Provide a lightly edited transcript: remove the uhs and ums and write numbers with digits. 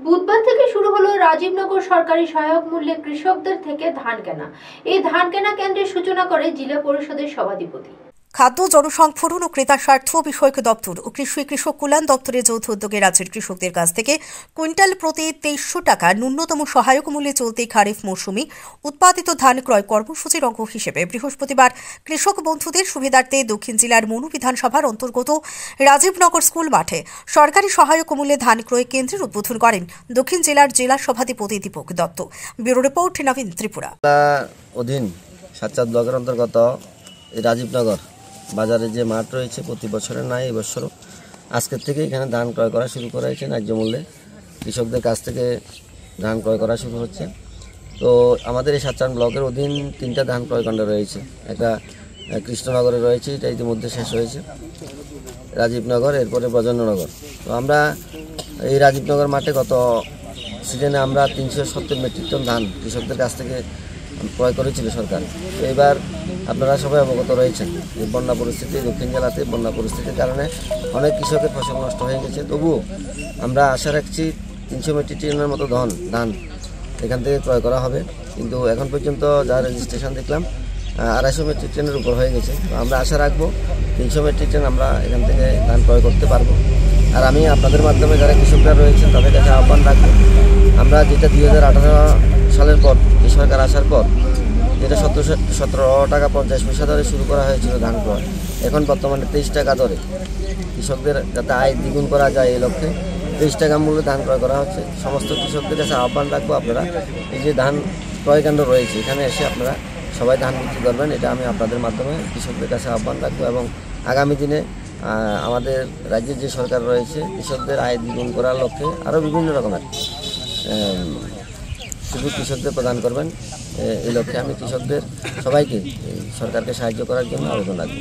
বুধবার থেকে শুরু হলো রাজীবনগর সরকারি সহায়ক মূল্যে কৃষকদের থেকে ধান কেনা। এই ধান কেনা কেন্দ্রের সূচনা করে জেলা পরিষদের সভাধিপতি। খাদ্য, জনসংস্ফোরণ ও ক্রেতা স্বার্থ বিষয়ক দপ্তর ও কৃষক কল্যাণ দপ্তরের যৌথ উদ্যোগে রাজ্যের কৃষকদের কাছ থেকে কুইন্টাল প্রতি 2300 টাকা ন্যূনতম সহায়ক মূল্যে চলতি খারিফ মৌসুমি উৎপাদিত ধান ক্রয় কর্মসূচির অঙ্গ হিসেবে বৃহস্পতিবার কৃষক বন্ধুদের সুবিধার্থে দক্ষিণ জেলার মনু বিধানসভার অন্তর্গত রাজীবনগর স্কুল মাঠে সরকারি সহায়ক মূল্যে ধান ক্রয় কেন্দ্রের উদ্বোধন করেন দক্ষিণ জেলার জেলা সভাধিপতি দীপক দত্ত। ব্যুরো রিপোর্ট, নবীন ত্রিপুরা। অধীন সাতচাঁদ ব্লকের অন্তর্গত রাজীবনগর বাজারে যে মাঠ রয়েছে প্রতি বছরের নাই এবছরও আজকের থেকে এখানে ধান ক্রয় করা শুরু করা হয়েছে। ন্যায্য মূল্যে কৃষকদের কাছ থেকে ধান ক্রয় করা শুরু হচ্ছে। তো আমাদের এই সাতচাঁদ ব্লকের অধীন 3টা ধান ক্রয় কেন্দ্র রয়েছে। একটা কৃষ্ণনগরে রয়েছে, এটা ইতিমধ্যে শেষ হয়েছে, রাজীবনগর, এরপরে ব্রজেন্দ্রনগর। তো আমরা এই রাজীবনগর মাঠে গত সিজনে আমরা 370 মেট্রিক টন ধান কৃষকদের কাছ থেকে ক্রয় করেছিল সরকার। তো এবার আপনারা সবাই অবগত রয়েছেন যে বন্যা পরিস্থিতি, দক্ষিণ জেলাতে বন্যা পরিস্থিতির কারণে অনেক কৃষকের ফসল নষ্ট হয়ে গেছে। তবুও আমরা আশা রাখছি 300 মেট্রিক টনের মতো ধান এখান থেকে ক্রয় করা হবে। কিন্তু এখন পর্যন্ত যা রেজিস্ট্রেশন দেখলাম 250 মেট্রিক টনের উপর হয়ে গেছে। তো আমরা আশা রাখবো 300 মেট্রিক টন আমরা এখান থেকে ধান ক্রয় করতে পারবো। আর আমি আপনাদের মাধ্যমে যারা কৃষকরা রয়েছেন তাদের কাছে আহ্বান রাখবো, আমরা যেটা 2018 সালের পর এই সরকার আসার পর যেটা 17 টাকা 50 পয়সা দরে শুরু করা হয়েছিল ধান ক্রয়, এখন বর্তমানে 23 টাকা দরে কৃষকদের যাতে আয় দ্বিগুণ করা যায় এই লক্ষ্যে 23 টাকা মূল্যে ধান ক্রয় করা হচ্ছে। সমস্ত কৃষকদের কাছে আহ্বান রাখবো, আপনারা এই যে ধান ক্রয় কেন্দ্র রয়েছে এখানে এসে আপনারা সবাই ধান বিক্রি করবেন, এটা আমি আপনাদের মাধ্যমে কৃষকদের কাছে আহ্বান রাখবো। এবং আগামী দিনে আমাদের রাজ্যের যে সরকার রয়েছে কৃষকদের আয় দ্বিগুণ করার লক্ষ্যে আরও বিভিন্ন রকমের সুযোগ কৃষকদের প্রদান করবেন। এই লক্ষ্যে আমি কৃষকদের সবাইকে সরকারকে সাহায্য করার জন্য আবেদন রাখবো।